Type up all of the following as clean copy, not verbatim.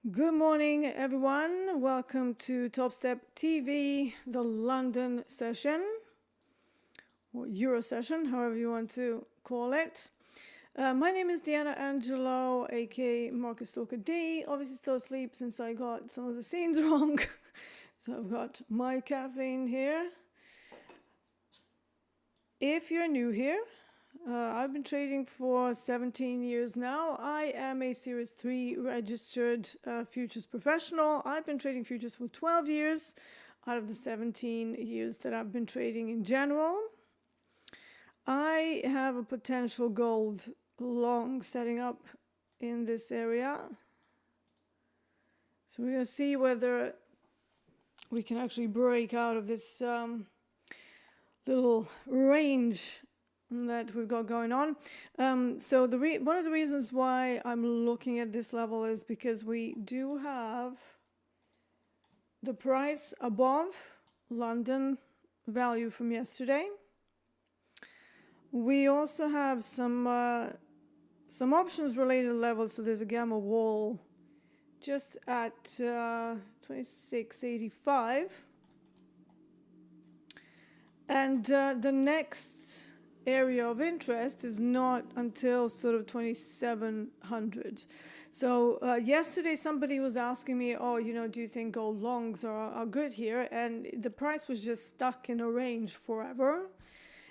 Good morning, everyone. Welcome to TopstepTV, the London session, or Euro session, however you want to call it. My name is Deeyana Angelo, aka Market Stalker D. Obviously still asleep since I got some of the scenes wrong. So I've got my caffeine here. If you're new here, I've been trading for 17 years now. I am a Series 3 registered futures professional. I've been trading futures for 12 years out of the 17 years that I've been trading in general. I have a potential gold long setting up in this area. So we're going to see whether we can actually break out of this little range that we've got going on. So one of the reasons why I'm looking at this level is because we do have the price above London value from yesterday. We also have some options related levels. So there's a gamma wall just at 26.85, and the next area of interest is not until sort of 2700. So yesterday somebody was asking me, do you think gold longs are good here? And the price was just stuck in a range forever.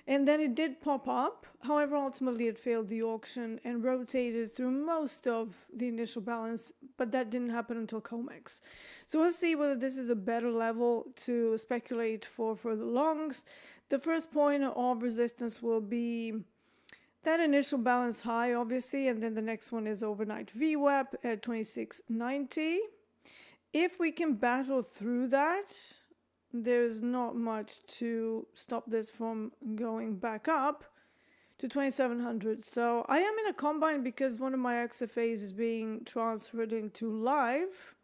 And then it did pop up. However, ultimately it failed the auction and rotated through most of the initial balance, but that didn't happen until COMEX. So we'll see whether this is a better level to speculate for the longs. The first point of resistance will be that initial balance high, obviously, and then the next one is overnight VWAP at 26.90. If we can battle through that, there's not much to stop this from going back up to 2700. So I am in a combine because one of my XFAs is being transferred into live.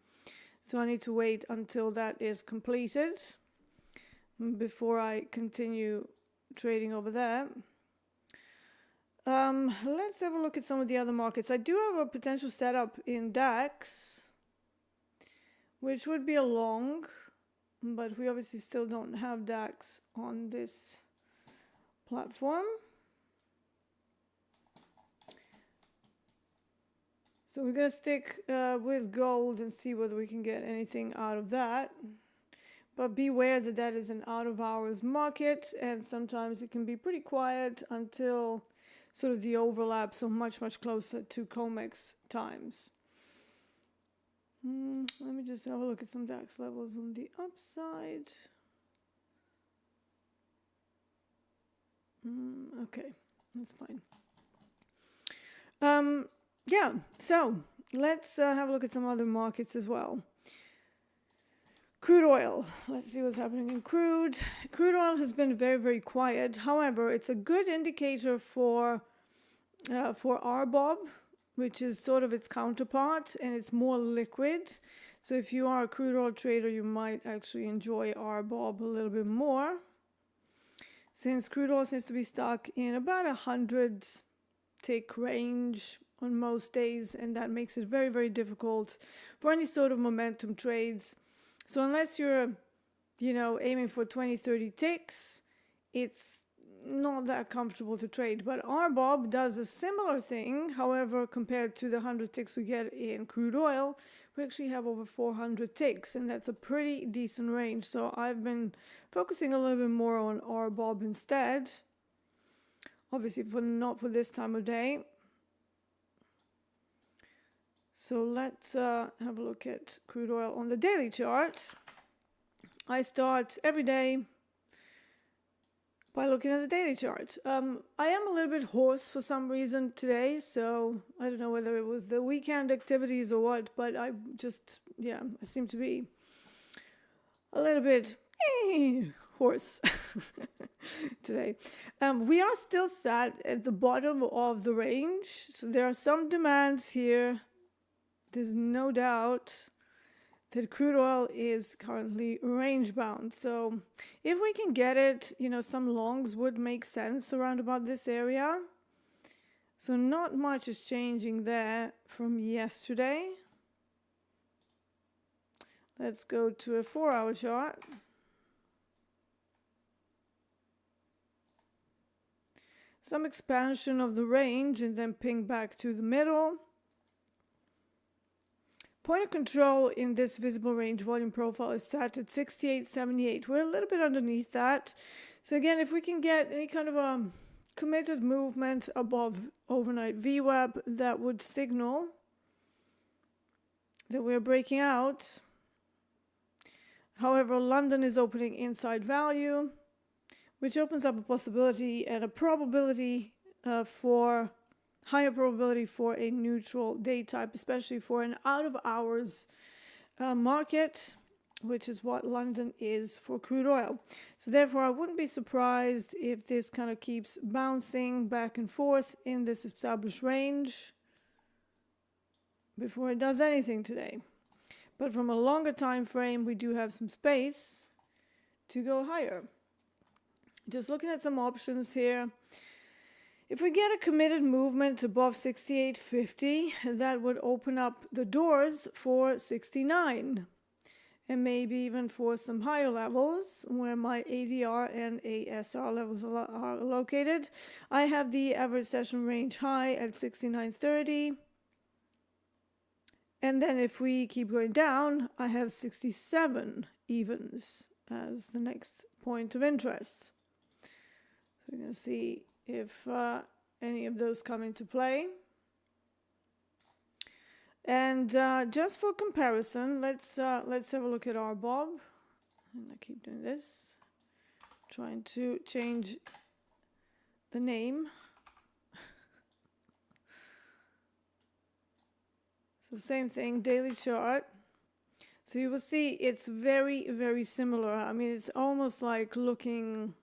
So I need to wait until that is completed before I continue trading over there. Let's have a look at some of the other markets. I do have a potential setup in DAX, which would be a long, but we obviously still don't have DAX on this platform. So we're going to stick with gold and see whether we can get anything out of that. But beware that that is an out of hours market, and sometimes it can be pretty quiet until sort of the overlap, so much closer to COMEX times. Let me just have a look at some DAX levels on the upside. Okay, that's fine. Yeah, so let's have a look at some other markets as well. Crude oil. Let's see what's happening in crude. Crude oil has been very quiet. However, it's a good indicator for RBOB, which is sort of its counterpart, and it's more liquid. So if you are a crude oil trader, you might actually enjoy RBOB a little bit more, since crude oil seems to be stuck in about 100 tick range on most days, and that makes it very difficult for any sort of momentum trades. So unless you're, aiming for 20-30 ticks, it's not that comfortable to trade. But RBOB does a similar thing. However, compared to the 100 ticks we get in crude oil, we actually have over 400 ticks, and that's a pretty decent range. So I've been focusing a little bit more on RBOB instead. Obviously, not for this time of day. So let's have a look at crude oil on the daily chart. I start every day by looking at the daily chart. I am a little bit hoarse for some reason today, so I don't know whether it was the weekend activities or what, but I seem to be a little bit hoarse today. We are still sat at the bottom of the range, so there are some demands here. There's no doubt that crude oil is currently range bound. So if we can get it, some longs would make sense around about this area. So not much is changing there from yesterday. Let's go to a 4-hour chart. Some expansion of the range and then ping back to the middle. Point of control in this visible range volume profile is set at 68.78. We're a little bit underneath that. So again, if we can get any kind of a committed movement above overnight VWAP, that would signal that we're breaking out. However, London is opening inside value, which opens up a possibility and a probability for higher probability for a neutral day type, especially for an out of hours market, which is what London is for crude oil. So therefore, I wouldn't be surprised if this kind of keeps bouncing back and forth in this established range before it does anything today. But from a longer time frame, we do have some space to go higher. Just looking at some options here. If we get a committed movement above 68.50, that would open up the doors for 69. And maybe even for some higher levels where my ADR and ASR levels are located. I have the average session range high at 69.30. And then if we keep going down, I have 67 evens as the next point of interest. So we're going to see if any of those come into play. And just for comparison, let's have a look at our Bob. And I keep doing this, trying to change the name. So same thing, daily chart. So you will see it's very, very similar. I mean, it's almost like looking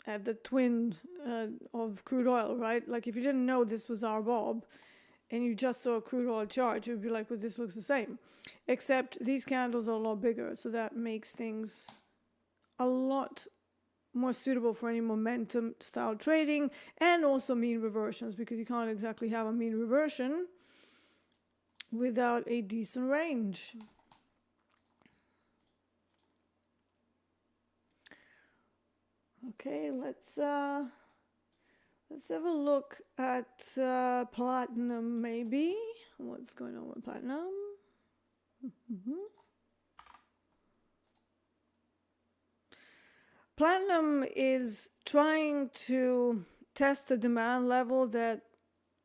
at the twin of crude oil, right? Like if you didn't know this was our Bob and you just saw a crude oil chart, you'd be like, well, this looks the same. Except these candles are a lot bigger, so that makes things a lot more suitable for any momentum style trading and also mean reversions, because you can't exactly have a mean reversion without a decent range. Okay, let's have a look at platinum maybe. What's going on with platinum? Platinum is trying to test the demand level that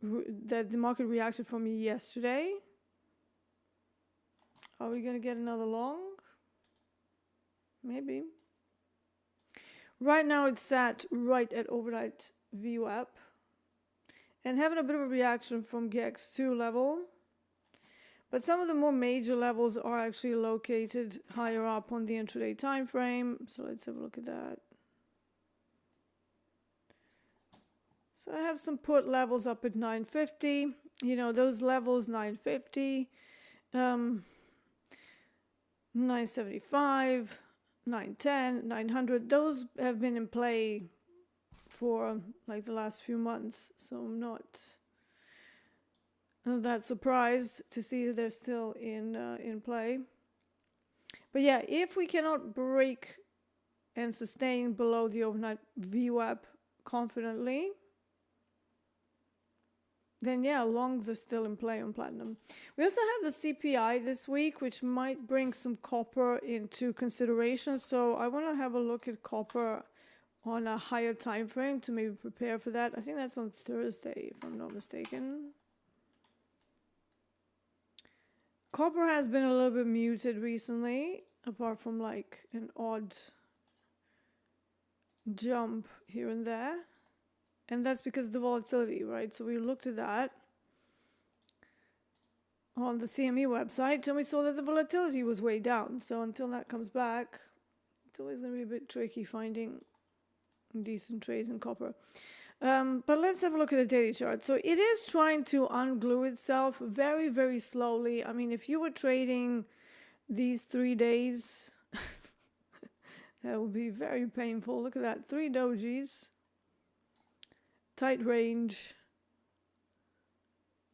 the market reacted from yesterday. Are we going to get another long? Maybe. Right now it's sat right at overnight VWAP and having a bit of a reaction from GX2 level. But some of the more major levels are actually located higher up on the intraday time frame. So let's have a look at that. So I have some put levels up at 950. You know, those levels 950, 975, 910, 900, those have been in play for like the last few months. So I'm not that surprised to see that they're still in play. But yeah, if we cannot break and sustain below the overnight VWAP confidently, then yeah, longs are still in play on platinum. We also have the CPI this week, which might bring some copper into consideration. So I want to have a look at copper on a higher time frame to maybe prepare for that. I think that's on Thursday, if I'm not mistaken. Copper has been a little bit muted recently, apart from like an odd jump here and there. And that's because of the volatility, right? So we looked at that on the CME website and we saw that the volatility was way down. So until that comes back, it's always going to be a bit tricky finding decent trades in copper. But let's have a look at the daily chart. So it is trying to unglue itself very, very slowly. I mean, if you were trading these 3 days, that would be very painful. Look at that, 3 dojis. Tight range.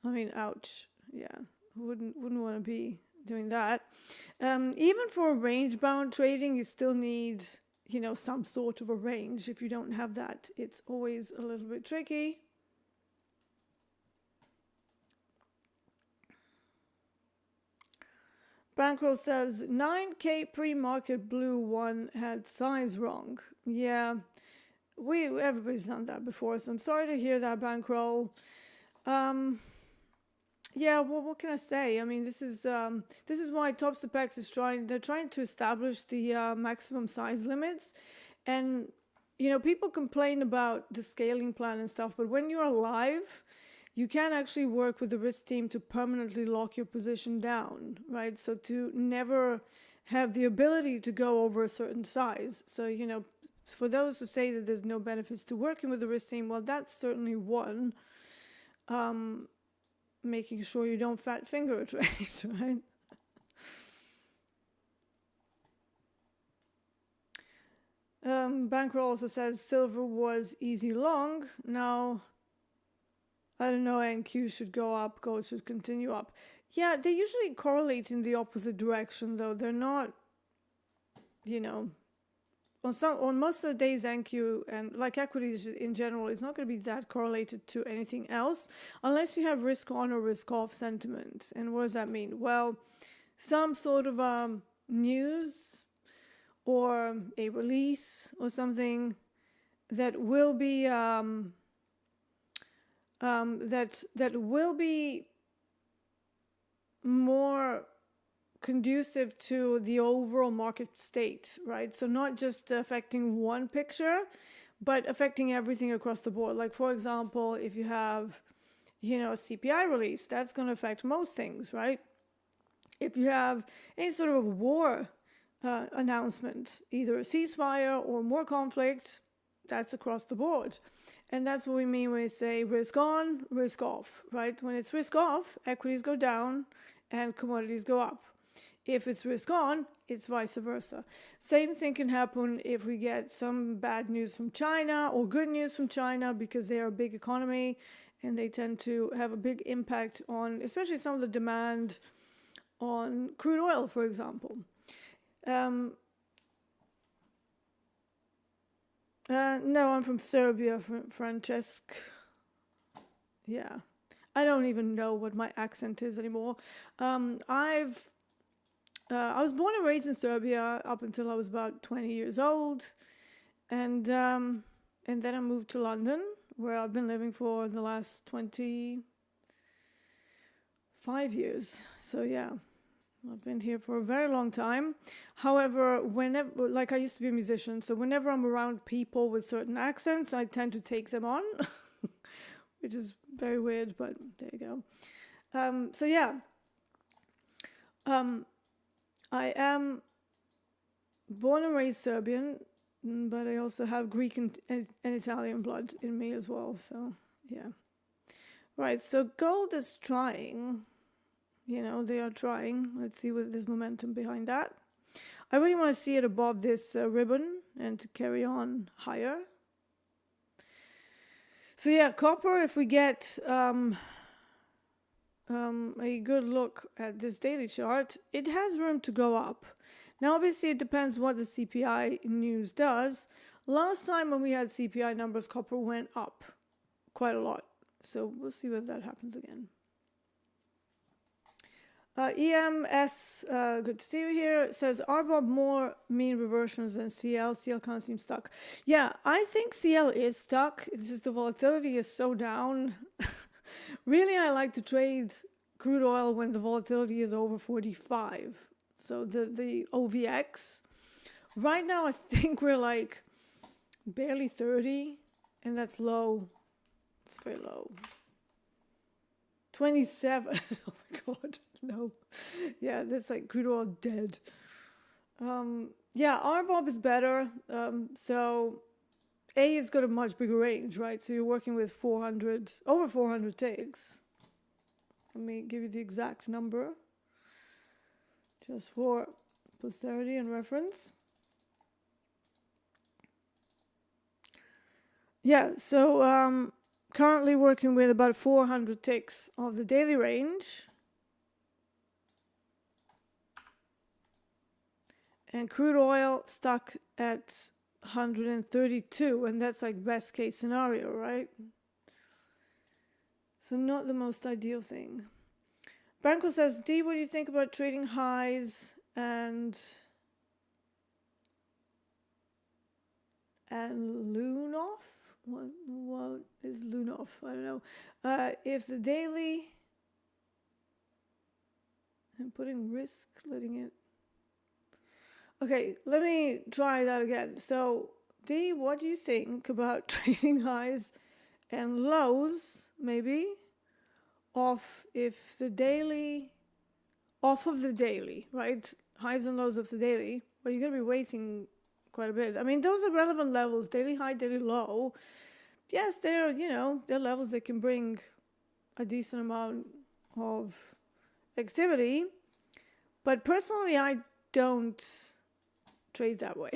I mean, ouch. Yeah, wouldn't want to be doing that. Even for range-bound trading, you still need, you know, some sort of a range. If you don't have that, it's always a little bit tricky. Bankroll says 9K pre-market blue one had size wrong. Yeah, everybody's done that before, so I'm sorry to hear that, Bankroll. Yeah, well, what can I say? I mean, this is why Topstep is they're trying to establish the maximum size limits, and you know, people complain about the scaling plan and stuff, but when you're live, you can actually work with the risk team to permanently lock your position down, right? So to never have the ability to go over a certain size. So, you know, for those who say that there's no benefits to working with the risk team, well, that's certainly one. Making sure you don't fat finger a trade, right? Bankroll also says silver was easy long. Now, I don't know, NQ should go up, gold should continue up. Yeah, they usually correlate in the opposite direction, though. They're not, you know, on most of the days, NQ and like equities in general, it's not going to be that correlated to anything else unless you have risk on or risk off sentiment. And what does that mean? Well, some sort of news or a release or something that will be that will be more conducive to the overall market state, right? So not just affecting one picture, but affecting everything across the board. Like, for example, if you have, you know, a CPI release, that's going to affect most things, right? If you have any sort of war announcement, either a ceasefire or more conflict, that's across the board. And that's what we mean when we say risk on, risk off, right? When it's risk off, equities go down and commodities go up. If it's risk on, it's vice versa. Same thing can happen if we get some bad news from China or good news from China, because they are a big economy and they tend to have a big impact on, especially some of the demand on crude oil, for example. No, I'm from Serbia, Francesc. Yeah. I don't even know what my accent is anymore. I was born and raised in Serbia up until I was about 20 years old. And then I moved to London, where I've been living for the last 25 years. So yeah, I've been here for a very long time. However, whenever, like, I used to be a musician, so whenever I'm around people with certain accents, I tend to take them on, which is very weird, but there you go. So yeah, I am born and raised Serbian, but I also have Greek and Italian blood in me as well, so yeah. Right, so gold is trying. You know, they are trying. Let's see what there's momentum behind that. I really want to see it above this ribbon and to carry on higher. So yeah, copper, if we get a good look at this daily chart, it has room to go up. Now, obviously, it depends what the CPI news does. Last time when we had CPI numbers, copper went up quite a lot. So we'll see whether that happens again. EMS, good to see you here. It says, RBOB more mean reversions than CL. CL kind of seems stuck. Yeah, I think CL is stuck. It's just the volatility is so down. Really, I like to trade crude oil when the volatility is over 45. So the OVX. Right now, I think we're like barely 30, and that's low. It's very low. 27. Oh my God. No. Yeah, that's like crude oil dead. Yeah, RBOB is better. So A, it's got a much bigger range, right? So you're working with over 400 ticks. Let me give you the exact number, just for posterity and reference. Yeah, so currently working with about 400 ticks of the daily range. and crude oil stuck at 132, and that's like best case scenario, right? So not the most ideal thing. Branko says, Dee, what do you think about trading highs and Lunoff? What is Lunoff? I don't know. If the daily, I'm putting risk, letting it. Okay, let me try that again. So, Dee, what do you think about trading highs and lows, maybe, off of the daily, right? Highs and lows of the daily. Well, you're going to be waiting quite a bit. I mean, those are relevant levels, daily high, daily low. Yes, they're levels that can bring a decent amount of activity. But personally, I don't trade that way.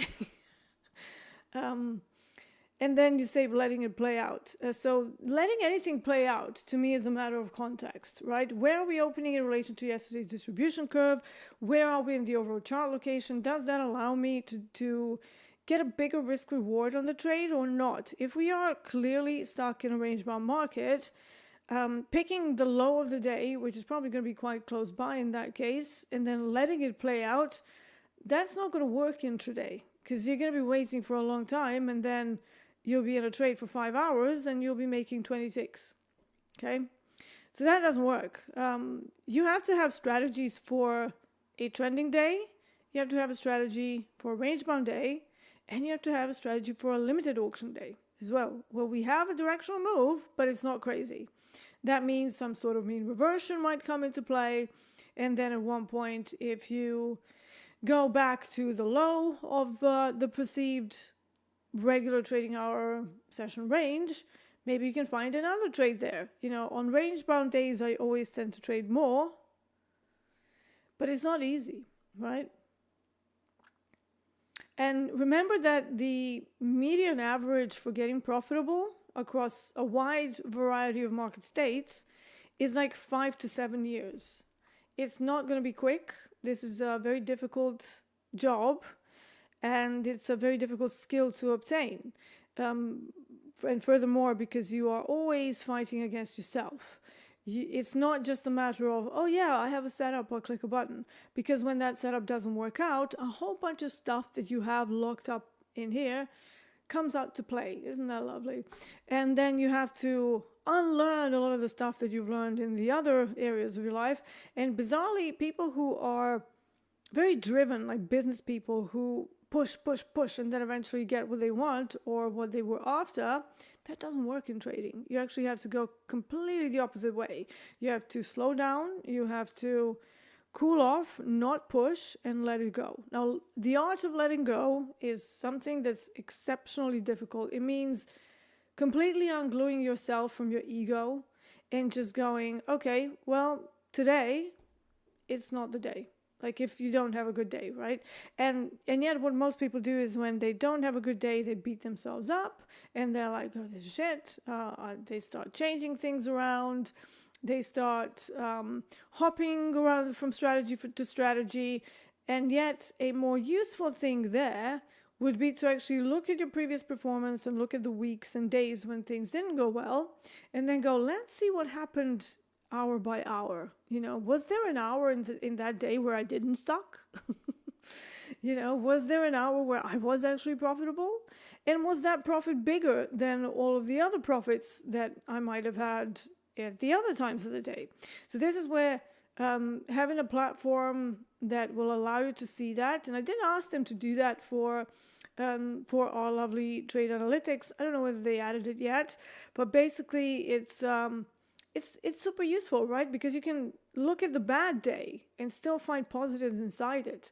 And then you say letting it play out. So letting anything play out to me is a matter of context, right? Where are we opening in relation to yesterday's distribution curve? Where are we in the overall chart location? Does that allow me to get a bigger risk reward on the trade or not? If we are clearly stuck in a range-bound market, picking the low of the day, which is probably going to be quite close by in that case, and then letting it play out, that's not going to work intraday because you're going to be waiting for a long time, and then you'll be in a trade for 5 hours and you'll be making 20 ticks. Okay? So that doesn't work. You have to have strategies for a trending day, you have to have a strategy for a range-bound day, and you have to have a strategy for a limited auction day as well, where we have a directional move, but it's not crazy. That means some sort of mean reversion might come into play, and then at one point, if you go back to the low of the perceived regular trading hour session range, maybe you can find another trade there. You know, on range-bound days, I always tend to trade more, but it's not easy, right? And remember that the median average for getting profitable across a wide variety of market states is like 5 to 7 years. It's not going to be quick. This is a very difficult job, and it's a very difficult skill to obtain. And furthermore, because you are always fighting against yourself. It's not just a matter of, oh yeah, I have a setup, I'll click a button. Because when that setup doesn't work out, a whole bunch of stuff that you have locked up in here comes out to play. Isn't that lovely? And then you have to unlearn a lot of the stuff that you've learned in the other areas of your life. And bizarrely, people who are very driven, like business people who push, and then eventually get what they want or what they were after, that doesn't work in trading. You actually have to go completely the opposite way. You have to slow down, you have to cool off, not push, and let it go. Now, the art of letting go is something that's exceptionally difficult. It means completely ungluing yourself from your ego and just going, okay, well, today, it's not the day. Like if you don't have a good day, right? And yet what most people do is when they don't have a good day, they beat themselves up and they're like, oh, this is shit. They start changing things around. They start hopping around from strategy to strategy. And yet a more useful thing there would be to actually look at your previous performance and look at the weeks and days when things didn't go well and then go, let's see what happened hour by hour. You know, was there an hour in that day where I didn't stock? You know, was there an hour where I was actually profitable? And was that profit bigger than all of the other profits that I might have had at the other times of the day? So this is where having a platform that will allow you to see that, and I did ask them to do that for our lovely trade analytics. I don't know whether they added it yet, but basically it's super useful, right? Because you can look at the bad day and still find positives inside it.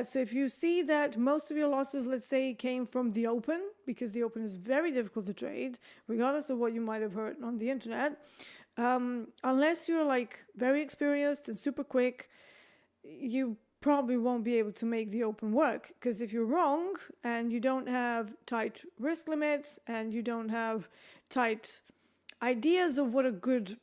So if you see that most of your losses, let's say, came from the open, because the open is very difficult to trade, regardless of what you might have heard on the internet, unless you're like very experienced and super quick, you probably won't be able to make the open work. Because if you're wrong and you don't have tight risk limits and you don't have tight ideas of what a good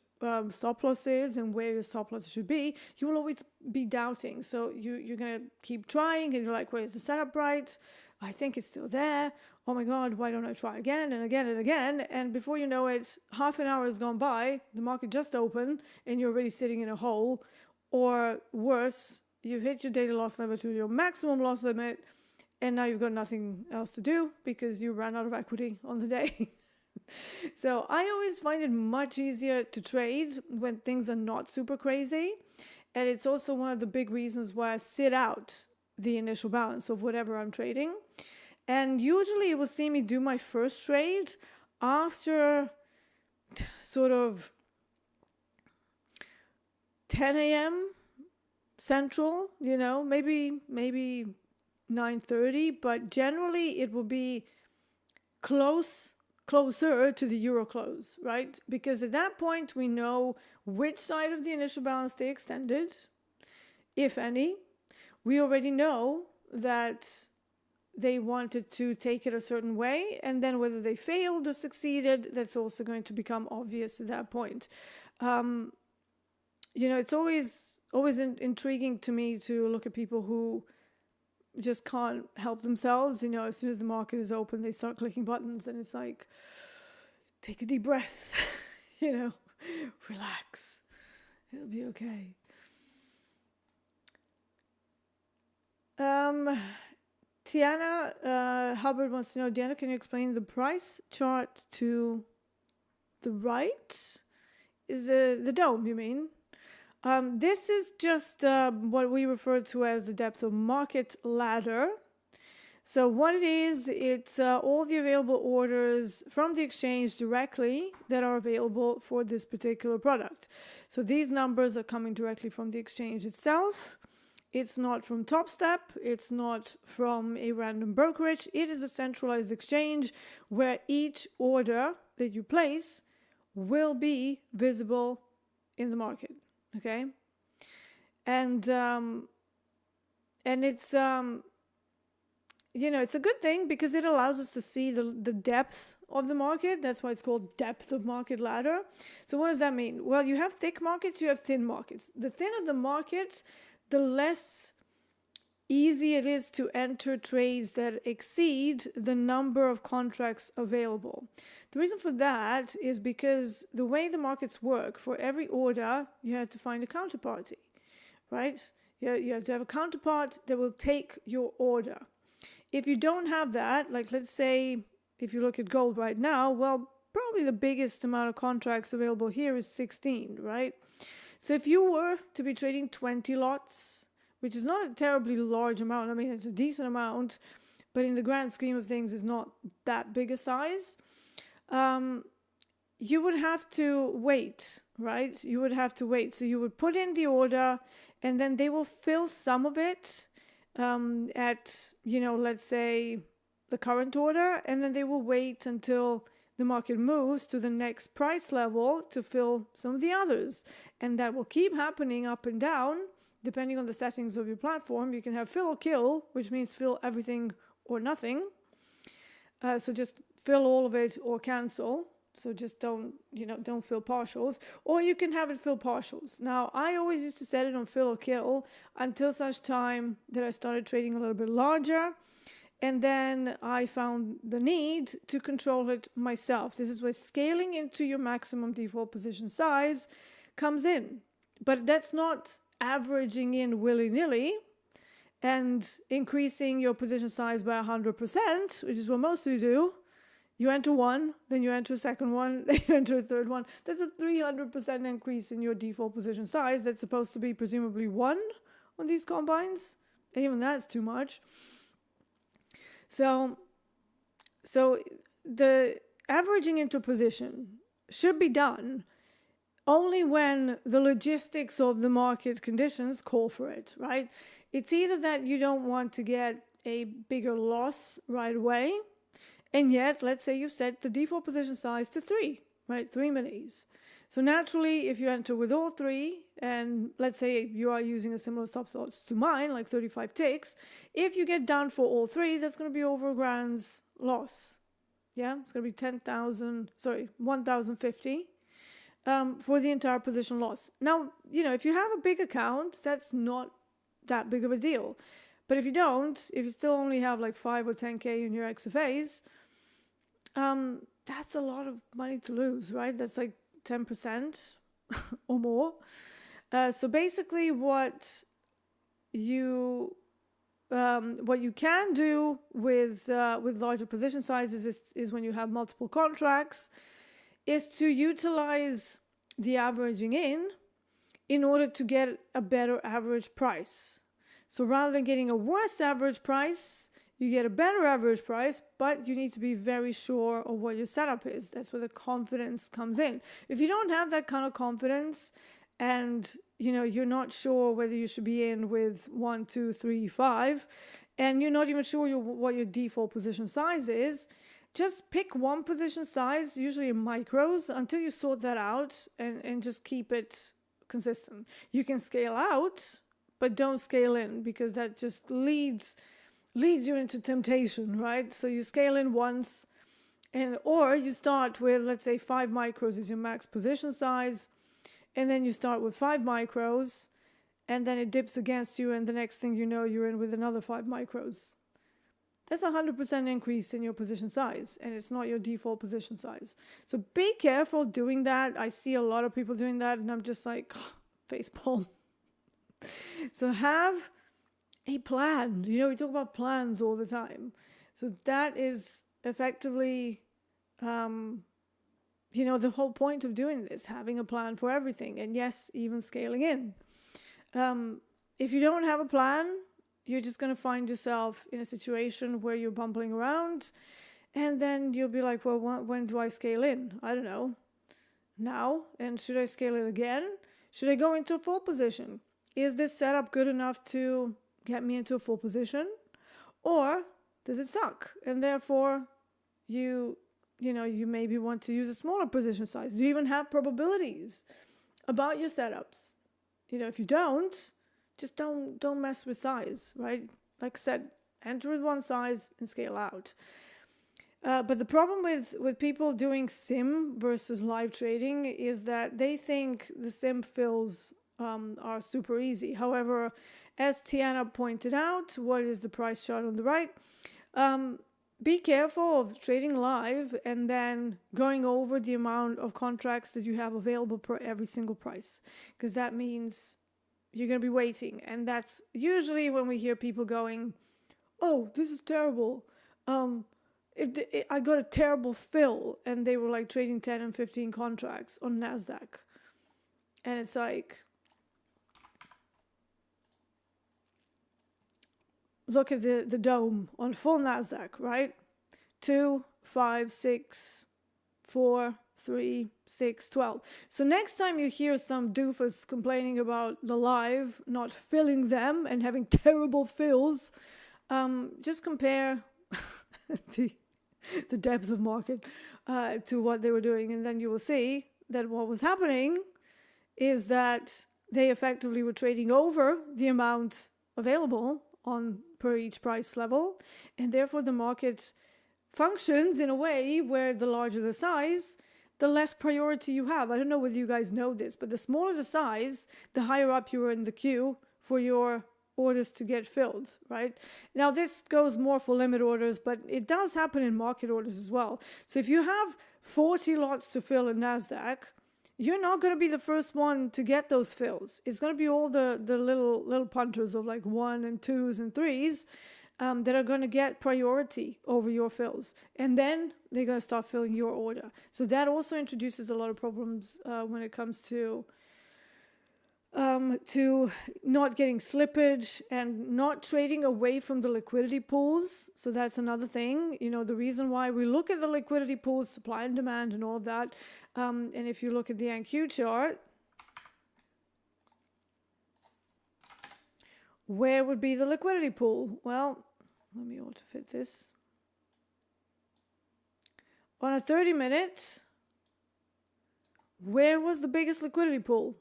stop loss is and where your stop loss should be, you will always be doubting. So you're going to keep trying and you're like, wait, is the setup right? I think it's still there. Oh my God, why don't I try again and again and again? And before you know it, half an hour has gone by, the market just opened and you're already sitting in a hole. Or worse, you've hit your daily loss limit to your maximum loss limit and now you've got nothing else to do because you ran out of equity on the day. So I always find it much easier to trade when things are not super crazy. And it's also one of the big reasons why I sit out the initial balance of whatever I'm trading. And usually you will see me do my first trade after sort of 10 a.m. Central, maybe 9:30, but generally it will be closer to the euro close, right? Because at that point we know which side of the initial balance they extended, if any. We already know that they wanted to take it a certain way, and then whether they failed or succeeded, that's also going to become obvious at that point. It's always intriguing to me to look at people who just can't help themselves. As soon as the market is open, they start clicking buttons, and it's like, take a deep breath, relax, it'll be okay. Tiana Hubbard wants to know, Deeyana, can you explain the price chart to the right? Is the dome, you mean? This is just what we refer to as the depth of market ladder. So what it is, it's all the available orders from the exchange directly that are available for this particular product. So these numbers are coming directly from the exchange itself. It's not from Topstep. It's not from a random brokerage. It is a centralized exchange where each order that you place will be visible in the market. Okay, and it's it's a good thing because it allows us to see the depth of the market. That's why it's called depth of market ladder. So what does that mean? Well, you have thick markets, you have thin markets. The thinner the market, the less easy it is to enter trades that exceed the number of contracts available. The reason for that is because the way the markets work, for every order, you have to find a counterparty, right? You have to have a counterpart that will take your order. If you don't have that, like let's say if you look at gold right now, well, probably the biggest amount of contracts available here is 16, right? So if you were to be trading 20 lots, which is not a terribly large amount, I mean, it's a decent amount, but in the grand scheme of things, it's not that big a size, you would have to wait, right? You would have to wait. So you would put in the order, and then they will fill some of it at, let's say the current order, and then they will wait until the market moves to the next price level to fill some of the others. And that will keep happening up and down, depending on the settings of your platform. You can have fill or kill, which means fill everything or nothing. So just fill all of it or cancel. So just don't fill partials. Or you can have it fill partials. Now, I always used to set it on fill or kill until such time that I started trading a little bit larger. And then I found the need to control it myself. This is where scaling into your maximum default position size comes in. But that's not averaging in willy-nilly and increasing your position size by 100%, which is what most of you do. You enter one, then you enter a second one, then you enter a third one. That's a 300% increase in your default position size. That's supposed to be presumably 1 on these combines. And even that's too much. So the averaging into position should be done only when the logistics of the market conditions call for it, right? It's either that you don't want to get a bigger loss right away, and yet, let's say you've set the default position size to 3, right? 3 minis. So naturally, if you enter with all 3, and let's say you are using a similar stop loss to mine, like 35 ticks, if you get down for all 3, that's going to be over a grand's loss. Yeah, it's going to be 1,050. for the entire position loss. Now, if you have a big account, that's not that big of a deal. But if you don't, if you still only have like 5 or 10K in your XFAs, that's a lot of money to lose, right? That's like 10% or more. So basically what you can do with larger position sizes is when you have multiple contracts, is to utilize the averaging in order to get a better average price. So rather than getting a worse average price, you get a better average price, but you need to be very sure of what your setup is. That's where the confidence comes in. If you don't have that kind of confidence and you're not sure whether you should be in with 1, 2, 3, 5, and you're not even sure what your default position size is, just pick one position size, usually in micros, until you sort that out and just keep it consistent. You can scale out, but don't scale in, because that just leads you into temptation, right? So you scale in once, or you start with, let's say, 5 micros is your max position size, and then you start with 5 micros, and then it dips against you, and the next thing you know, you're in with another 5 micros. That's 100% increase in your position size, and it's not your default position size. So be careful doing that. I see a lot of people doing that, and I'm just like, facepalm. So have a plan. We talk about plans all the time. So that is effectively, the whole point of doing this, having a plan for everything. And yes, even scaling in. If you don't have a plan, you're just going to find yourself in a situation where you're bumbling around, and then you'll be like, well, when do I scale in? I don't know. Now? And should I scale it again? Should I go into a full position? Is this setup good enough to get me into a full position? Or does it suck? And therefore, you maybe want to use a smaller position size. Do you even have probabilities about your setups? If you don't, just don't mess with size, right? Like I said, enter with one size and scale out. But the problem with people doing sim versus live trading is that they think the sim fills are super easy. However, as Deeyana pointed out, what is the price chart on the right? Be careful of trading live and then going over the amount of contracts that you have available per every single price, because that means you're going to be waiting. And that's usually when we hear people going, oh, this is terrible. I got a terrible fill, and they were like trading 10 and 15 contracts on NASDAQ. And it's like, look at the dome on full NASDAQ, right? 2, 5, 6, 4, 3, 6, 12. So next time you hear some doofus complaining about the live not filling them and having terrible fills, just compare the depth of market to what they were doing, and then you will see that what was happening is that they effectively were trading over the amount available on per each price level, and therefore the market functions in a way where the larger the size, the less priority you have. I don't know whether you guys know this, but the smaller the size, the higher up you are in the queue for your orders to get filled, right? Now this goes more for limit orders, but it does happen in market orders as well. So if you have 40 lots to fill in NASDAQ, you're not going to be the first one to get those fills. It's going to be all the little punters of like 1 and 2s and 3s that are going to get priority over your fills. And then they're going to start filling your order. So that also introduces a lot of problems when it comes to not getting slippage and not trading away from the liquidity pools. So that's another thing. The reason why we look at the liquidity pools, supply and demand and all of that. And if you look at the NQ chart, where would be the liquidity pool? Well, let me auto fit this. On a 30-minute, where was the biggest liquidity pool?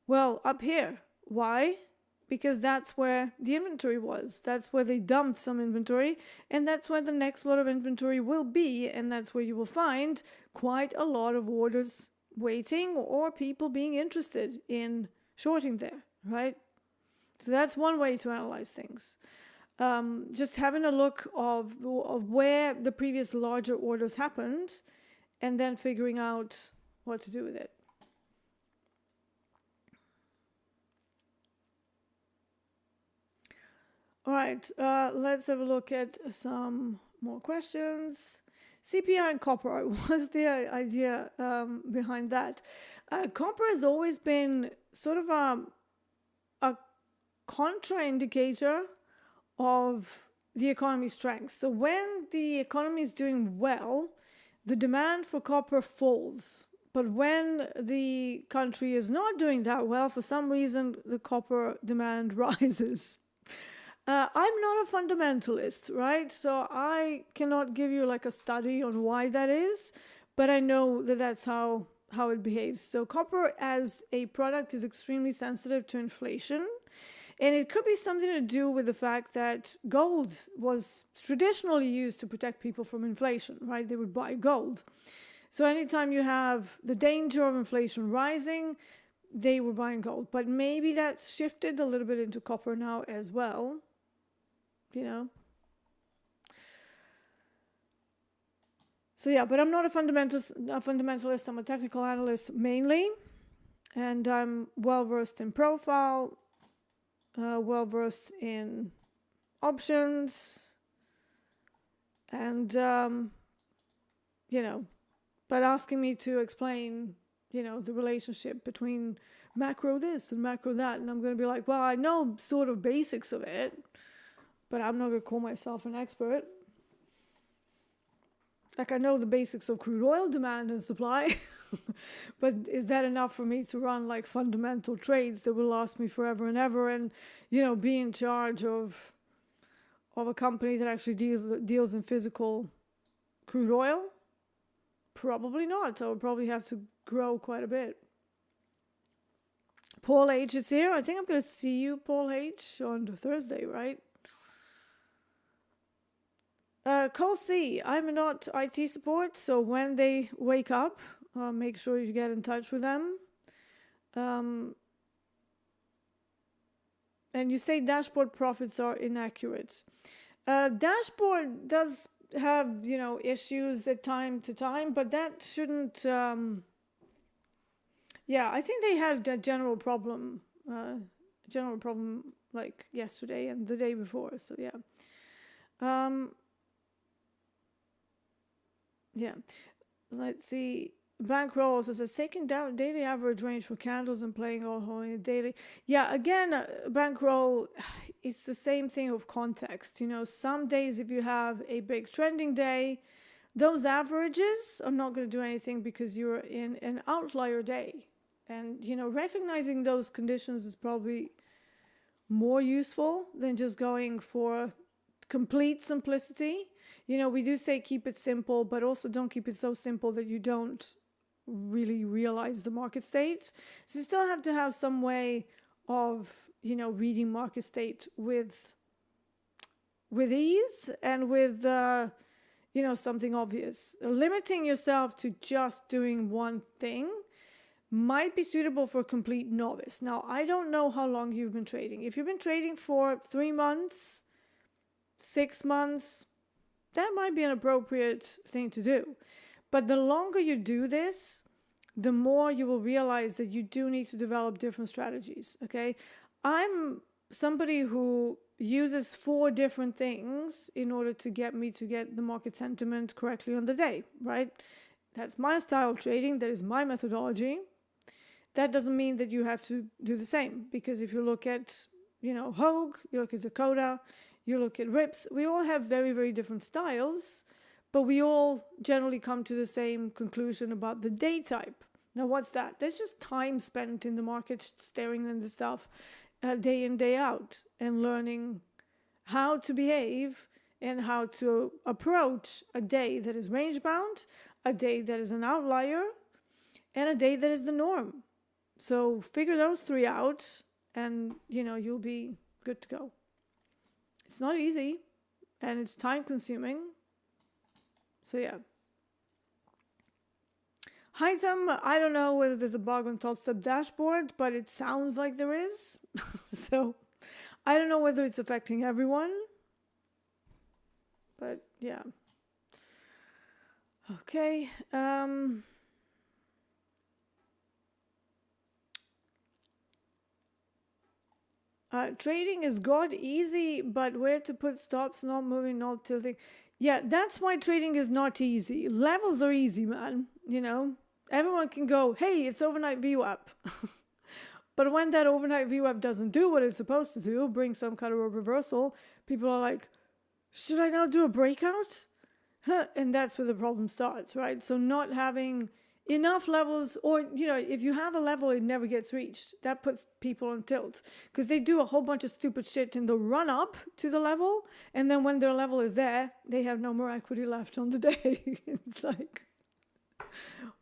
Well, up here. Why? Because that's where the inventory was. That's where they dumped some inventory, and that's where the next lot of inventory will be, and that's where you will find quite a lot of orders waiting or people being interested in shorting there, right? So that's one way to analyze things. Just having a look of where the previous larger orders happened and then figuring out what to do with it. All right, let's have a look at some more questions. CPI and copper, what's the idea behind that? Copper has always been sort of a contraindicator of the economy's strength. So when the economy is doing well, the demand for copper falls. But when the country is not doing that well, for some reason, the copper demand rises. I'm not a fundamentalist, right? So I cannot give you like a study on why that is, but I know that that's how it behaves. So copper as a product is extremely sensitive to inflation. And it could be something to do with the fact that gold was traditionally used to protect people from inflation, right? They would buy gold. So anytime you have the danger of inflation rising, they were buying gold. But maybe that's shifted a little bit into copper now as well, you know. So yeah, but I'm not a fundamentalist. I'm a technical analyst mainly. And I'm well-versed in profile, well-versed in options, and, you know, but asking me to explain, you know, the relationship between macro this and macro that, and I'm going to be like, well, I know sort of basics of it, but I'm not going to call myself an expert. Like, I know the basics of crude oil demand and supply, but is that enough for me to run like fundamental trades that will last me forever and ever, and, you know, be in charge of a company that actually deals in physical crude oil? Probably not. I would probably have to grow quite a bit. Paul H is here. I think I'm going to see you, Paul H, on Thursday, right? Call C, I'm not IT support, so when they wake up, make sure you get in touch with them. And you say dashboard profits are inaccurate. Dashboard does have, you know, issues at time to time, but that shouldn't, yeah, I think they had a general problem like yesterday and the day before, so yeah. Yeah, let's see. Bankroll also says, taking down daily average range for candles and playing all holding a daily. Yeah, again, bankroll, it's the same thing of context. You know, some days if you have a big trending day, those averages are not going to do anything because you're in an outlier day. And, you know, recognizing those conditions is probably more useful than just going for complete simplicity. You know, we do say keep it simple, but also don't keep it so simple that you don't really realize the market state. So you still have to have some way of, you know, reading market state with ease and with, you know, something obvious. Limiting yourself to just doing one thing might be suitable for a complete novice. Now, I don't know how long you've been trading. If you've been trading for 3 months, 6 months, that might be an appropriate thing to do. But the longer you do this, the more you will realize that you do need to develop different strategies, okay? I'm somebody who uses 4 different things in order to get the market sentiment correctly on the day, right? That's my style of trading. That is my methodology. That doesn't mean that you have to do the same, because if you look at, you know, Hogue, you look at Dakota, you look at Rips, we all have very, very different styles, but we all generally come to the same conclusion about the day type. Now, what's that? That's just time spent in the market staring at the stuff day in, day out, and learning how to behave and how to approach a day that is range bound, a day that is an outlier, and a day that is the norm. So figure those 3 out, and, you know, you'll be good to go. It's not easy, and it's time consuming. So yeah. Item, I don't know whether there's a bug on Topstep dashboard, but it sounds like there is. So I don't know whether it's affecting everyone, but yeah. Okay. Trading is God easy, but where to put stops, not moving, not tilting. Yeah, that's why trading is not easy. Levels are easy, man. You know, everyone can go, hey, it's overnight VWAP. But when that overnight VWAP doesn't do what it's supposed to do, bring some kind of a reversal, people are like, should I now do a breakout? Huh? And that's where the problem starts, right? So not having enough levels, or, you know, if you have a level, it never gets reached. That puts people on tilt because they do a whole bunch of stupid shit in the run up to the level. And then when their level is there, they have no more equity left on the day. It's like,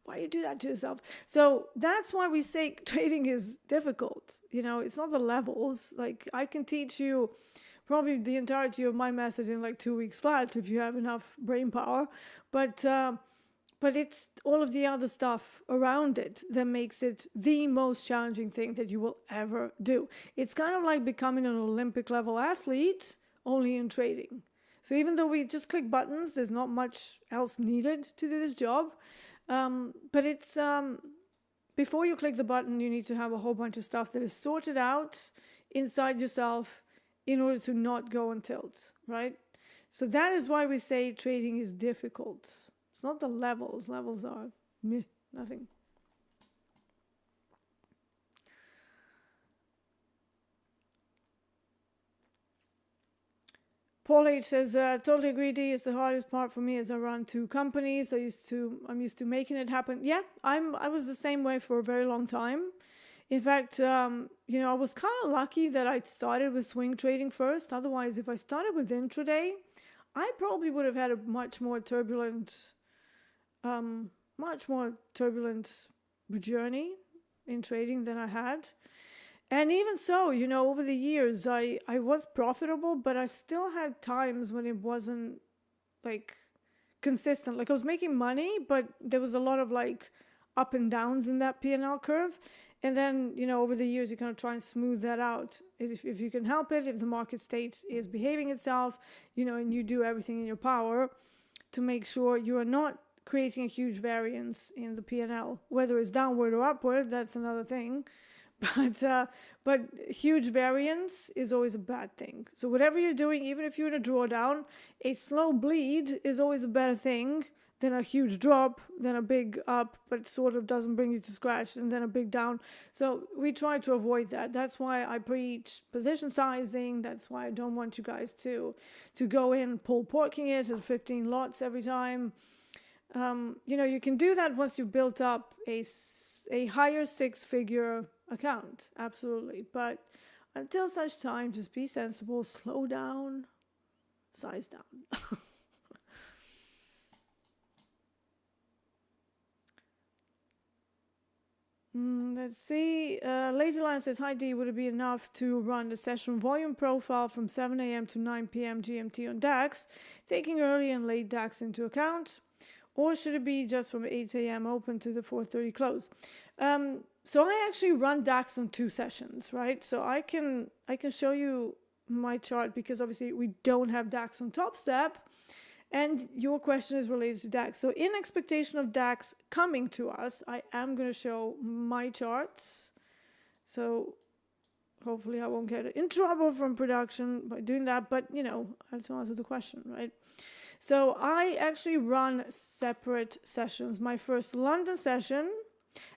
why you do that to yourself? So that's why we say trading is difficult. You know, it's not the levels. Like, I can teach you probably the entirety of my method in like 2 weeks flat if you have enough brain power. But it's all of the other stuff around it that makes it the most challenging thing that you will ever do. It's kind of like becoming an Olympic level athlete, only in trading. So even though we just click buttons, there's not much else needed to do this job. But it's, before you click the button, you need to have a whole bunch of stuff that is sorted out inside yourself in order to not go on tilt, right? So that is why we say trading is difficult. It's not the levels. Levels are meh, nothing. Paul H says, totally agree, Dee. It's the hardest part for me as I run 2 companies. I'm used to making it happen. Yeah, I was the same way for a very long time. In fact, you know, I was kind of lucky that I started with swing trading first. Otherwise, if I started with intraday, I probably would have had a much more turbulent journey in trading than I had. And even so, you know, over the years, I was profitable, but I still had times when it wasn't like consistent. Like, I was making money, but there was a lot of like up and downs in that P&L curve. And then, you know, over the years, you kind of try and smooth that out if you can help it, if the market state is behaving itself, you know, and you do everything in your power to make sure you are not creating a huge variance in the P&L. Whether it's downward or upward, that's another thing. But huge variance is always a bad thing. So whatever you're doing, even if you're in a drawdown, a slow bleed is always a better thing than a huge drop, than a big up, but it sort of doesn't bring you to scratch, and then a big down. So we try to avoid that. That's why I preach position sizing. That's why I don't want you guys to go in pull porking it at 15 lots every time. You know, you can do that once you've built up a higher 6-figure account, absolutely. But until such time, just be sensible, slow down, size down. Let's see. Lazy Lion says, hi Dee, would it be enough to run the session volume profile from 7 a.m. to 9 p.m. GMT on DAX, taking early and late DAX into account? Or should it be just from 8 a.m. open to the 4:30 close? So I actually run DAX on 2 sessions, right? So I can show you my chart because obviously we don't have DAX on Topstep. And your question is related to DAX. So in expectation of DAX coming to us, I am going to show my charts. So hopefully I won't get in trouble from production by doing that. But, you know, I have to answer the question, right? So I actually run separate sessions. My first London session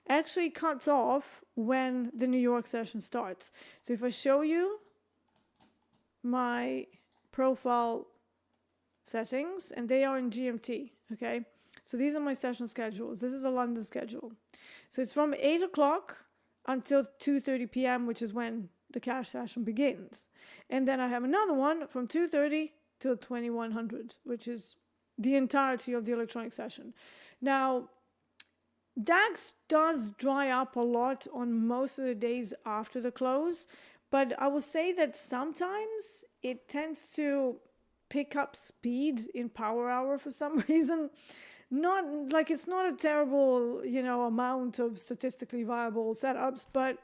actually cuts off when the New York session starts. So if I show you my profile settings, and they are in GMT, okay? So these are my session schedules. This is a London schedule. So it's from 8 o'clock until 2:30 p.m., which is when the cash session begins. And then I have another one from 2:30 till 2100, which is the entirety of the electronic session. Now, DAX does dry up a lot on most of the days after the close, but I will say that sometimes it tends to pick up speed in power hour for some reason. not like it's not a terrible, amount of statistically viable setups, but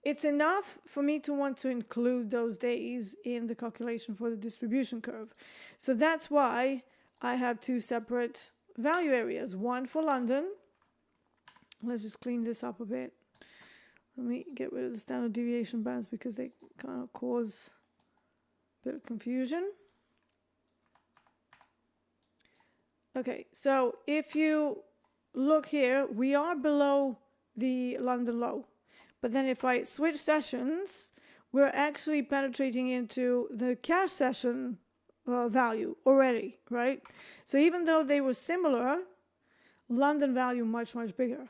it's enough for me to want to include those days in the calculation for the distribution curve. So that's why I have two separate value areas, one for London. Let's just clean this up a bit. Let me get rid of the standard deviation bands because they kind of cause a bit of confusion. Okay, so if you look here, we are below the London low. But then if I switch sessions, we're actually penetrating into the cash session value already, right? So even though they were similar, London value much, much bigger.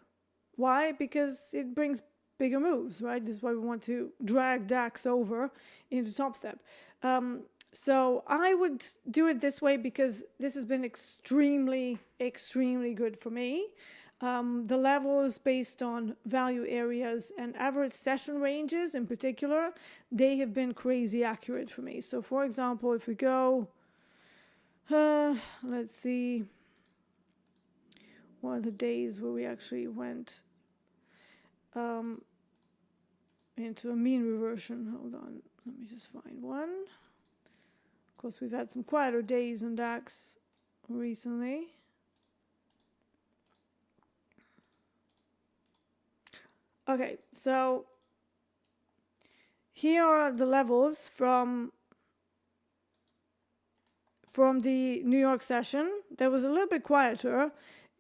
Why? Because it brings bigger moves, right? This is why we want to drag DAX over into Topstep. So I would do it this way because this has been extremely, extremely good for me. The levels based on value areas and average session ranges in particular, they have been crazy accurate for me. So for example, if we go, let's see, what are the days where we actually went into a mean reversion? Hold on, let me just find one. Of course, we've had some quieter days in DAX recently. Okay, so here are the levels from the New York session. That was a little bit quieter,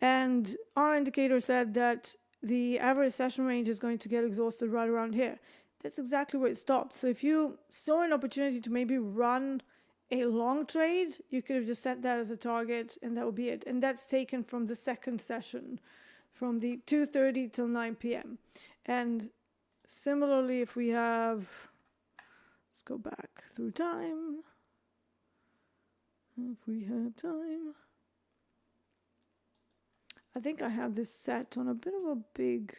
and our indicator said that the average session range is going to get exhausted right around here. That's exactly where it stopped. So if you saw an opportunity to maybe run a long trade, you could have just set that as a target and that would be it. And that's taken from the second session, from the 2:30 till 9 p.m. And similarly, if we have, let's go back through time. If we have time. I think I have this set on a bit of a big,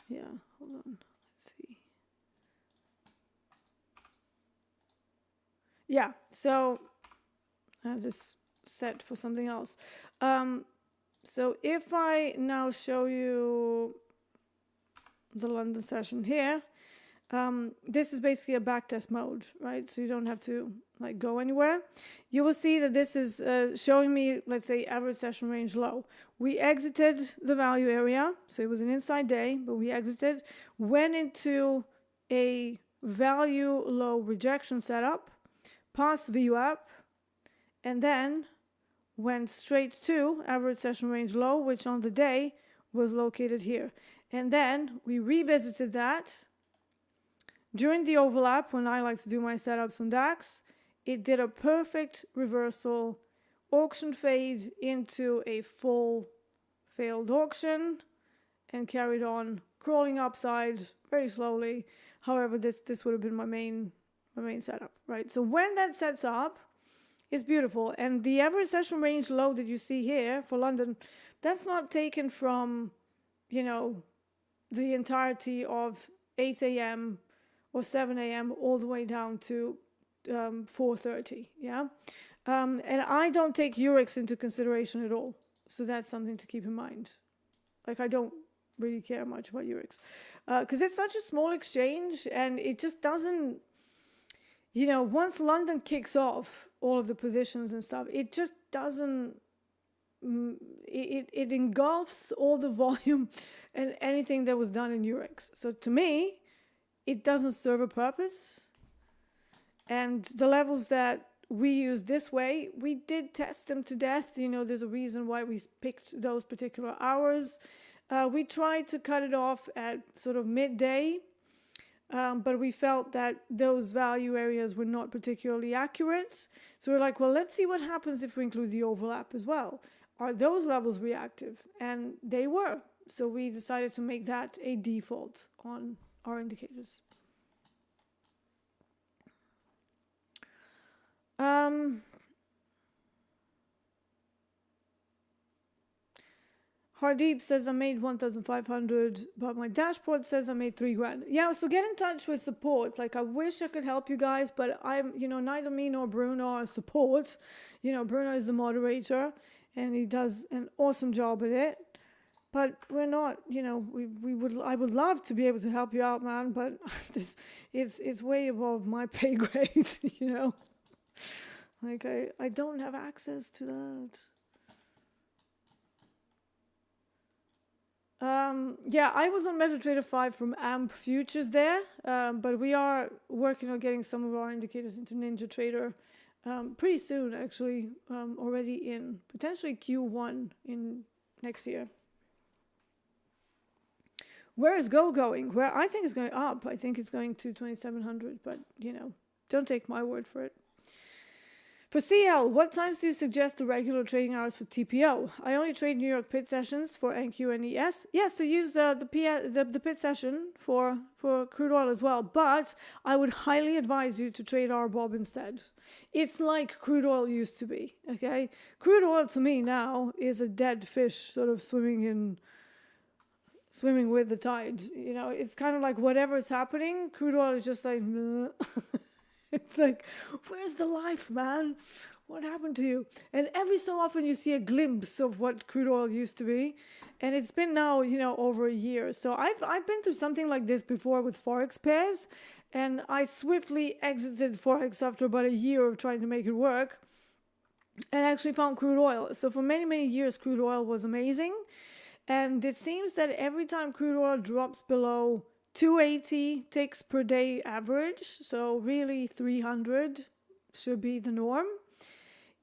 yeah, hold on, let's see. Yeah, so I have this set for something else. So if I now show you the London session here, this is basically a backtest mode, right? So you don't have to like go anywhere. You will see that this is showing me, let's say, average session range low. We exited the value area, so it was an inside day, but we exited, went into a value low rejection setup, passed VWAP, and then went straight to average session range low, which on the day was located here. And then we revisited that during the overlap when I like to do my setups on DAX. It did a perfect reversal, auction fade into a full failed auction and carried on crawling upside very slowly. However, this would have been my main setup, right? So when that sets up, it's beautiful. And the average session range low that you see here for London, that's not taken from, the entirety of 8 a.m. or 7 a.m. all the way down to 4:30, yeah? And I don't take Eurex into consideration at all. So that's something to keep in mind. Like, I don't really care much about Eurex. Because it's such a small exchange, and it just doesn't, once London kicks off all of the positions and stuff, it just doesn't, it engulfs all the volume and anything that was done in Eurex. So to me, it doesn't serve a purpose. And the levels that we use this way, we did test them to death. There's a reason why we picked those particular hours. We tried to cut it off at sort of midday, but we felt that those value areas were not particularly accurate. So we're like, well, let's see what happens if we include the overlap as well. Are those levels reactive? And they were. So we decided to make that a default on our indicators. Hardeep says I made 1,500, but my dashboard says I made 3 grand. Yeah, so get in touch with support. Like, I wish I could help you guys, but I'm, neither me nor Bruno are support. Bruno is the moderator, and he does an awesome job at it. But we're not, I would love to be able to help you out, man, but it's way above my pay grade, Like, I don't have access to that. Yeah, I was on MetaTrader 5 from AMP Futures there, but we are working on getting some of our indicators into NinjaTrader pretty soon, actually, already in potentially Q1 in next year. Where is gold going? Where I think it's going up. I think it's going to 2,700, but, don't take my word for it. For CL, what times do you suggest the regular trading hours for TPO? I only trade New York pit sessions for NQ and ES. Yes, so use the pit session for crude oil as well. But I would highly advise you to trade RBOB instead. It's like crude oil used to be, okay? Crude oil to me now is a dead fish sort of swimming with the tide. It's kind of like whatever is happening, crude oil is just like... It's like, where's the life, man? What happened to you? And every so often you see a glimpse of what crude oil used to be. And it's been now, over a year. So I've been through something like this before with Forex pairs. And I swiftly exited Forex after about a year of trying to make it work. And actually found crude oil. So for many, many years, crude oil was amazing. And it seems that every time crude oil drops below 280 ticks per day average, so really 300 should be the norm,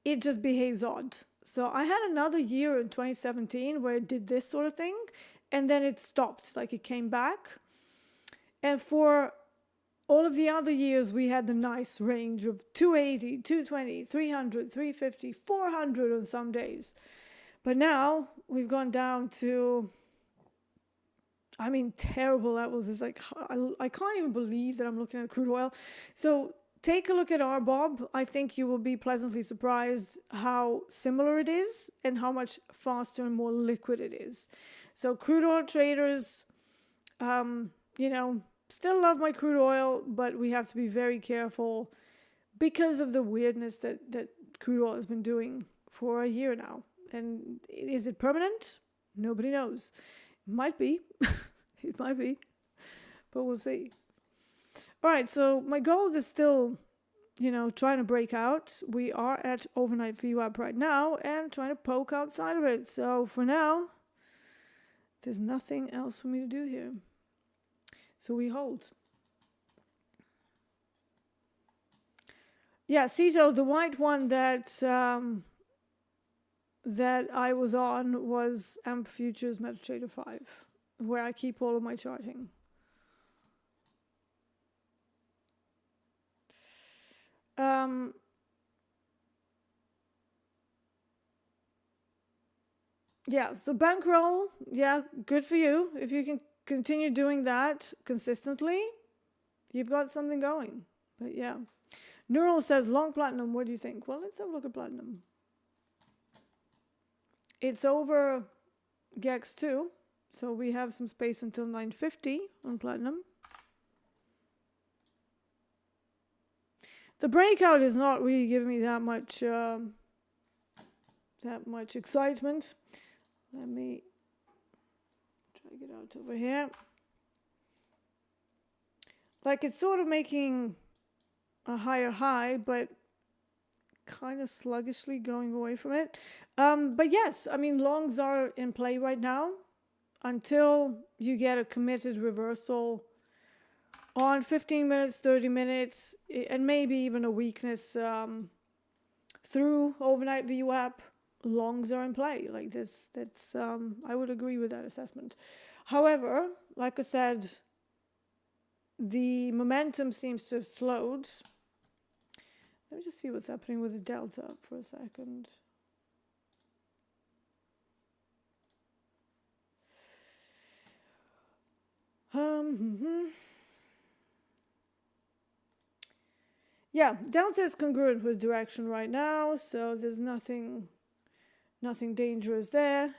it just behaves odd. So I had another year in 2017 where it did this sort of thing, and then it stopped, like it came back. And for all of the other years, we had the nice range of 280, 220, 300, 350, 400 on some days. But now we've gone down to... terrible levels. It's like, I can't even believe that I'm looking at crude oil. So take a look at RBOB. I think you will be pleasantly surprised how similar it is and how much faster and more liquid it is. So crude oil traders, still love my crude oil, but we have to be very careful because of the weirdness that crude oil has been doing for a year now. And is it permanent? Nobody knows. Might be. It might be. But we'll see. All right, so my goal is still, trying to break out. We are at overnight VWAP right now and trying to poke outside of it. So for now, there's nothing else for me to do here. So we hold. Yeah, Cito, the white one that I was on was AMP Futures MetaTrader 5, where I keep all of my charting. Yeah, so bankroll, yeah, good for you. If you can continue doing that consistently, you've got something going. But yeah. Neural says, long platinum, what do you think? Well, let's have a look at platinum. It's over GEX 2, so we have some space until 950 on platinum. The breakout is not really giving me that much excitement. Let me try to get out over here. Like, it's sort of making a higher high, but kind of sluggishly going away from it. But yes, I mean, longs are in play right now until you get a committed reversal on 15 minutes, 30 minutes, and maybe even a weakness through overnight VWAP. Longs are in play. Like this, that's I would agree with that assessment. However, like I said, the momentum seems to have slowed. Let me just see what's happening with the delta for a second. Yeah, delta is congruent with direction right now, so there's nothing dangerous there.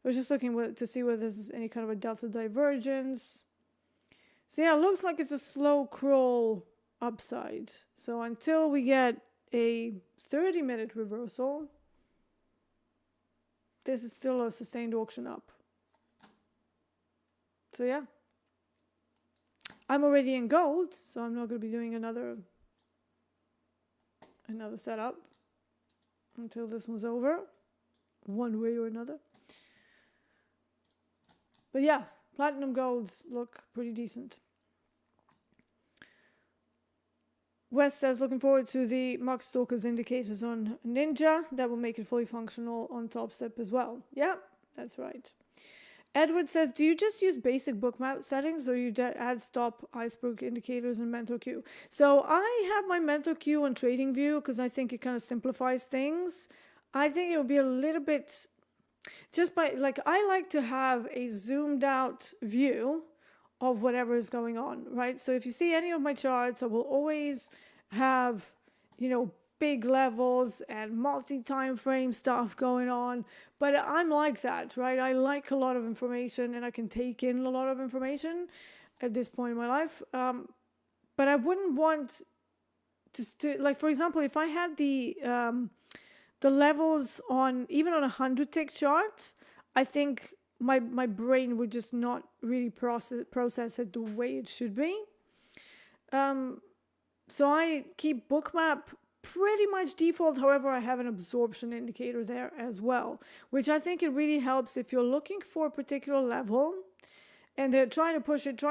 I was just looking to see whether there's any kind of a delta divergence. So yeah, it looks like it's a slow crawl upside. So until we get a 30-minute reversal, this is still a sustained auction up. So yeah, I'm already in gold, so I'm not going to be doing another setup until this one's over, one way or another. But yeah, platinum golds look pretty decent. Wes says, looking forward to the market stalkers indicators on Ninja. That will make it fully functional on Topstep as well. Yeah, that's right. Edward says, do you just use basic bookmap settings or you add stop, iceberg indicators, and mentor queue? So I have my mentor queue on TradingView because I think it kind of simplifies things. I think it would be a little bit, just by, like, I like to have a zoomed out view of whatever is going on, right? So if you see any of my charts, I will always have, you know, big levels and multi-time frame stuff going on. But I'm like that, right? I like a lot of information and I can take in a lot of information at this point in my life. But I wouldn't want to, like, for example, if I had the levels on, even on a 100-tick chart, I think my brain would just not really process it the way it should be. So I keep bookmap pretty much default. However, I have an absorption indicator there as well, which I think it really helps if you're looking for a particular level and they're trying to push it,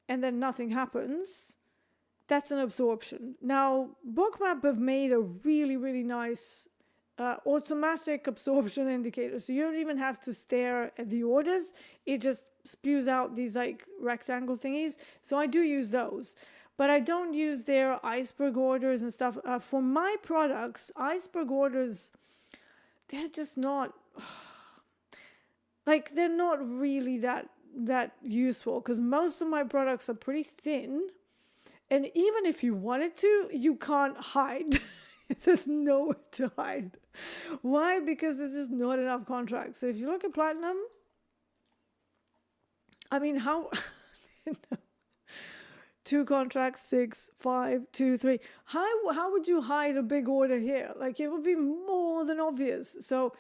and then nothing happens. That's an absorption. Now, bookmap have made a really, really nice automatic absorption indicator. So you don't even have to stare at the orders. It just spews out these like rectangle thingies. So I do use those. But I don't use their iceberg orders and stuff. For my products, iceberg orders, they're just not, like, they're not really that useful because most of my products are pretty thin. And even if you wanted to, you can't hide. There's nowhere to hide. Why? Because there's just not enough contracts. So if you look at platinum, I mean, how... 2 contracts, 6, 5, 2, 3. How would you hide a big order here? Like, it would be more than obvious. So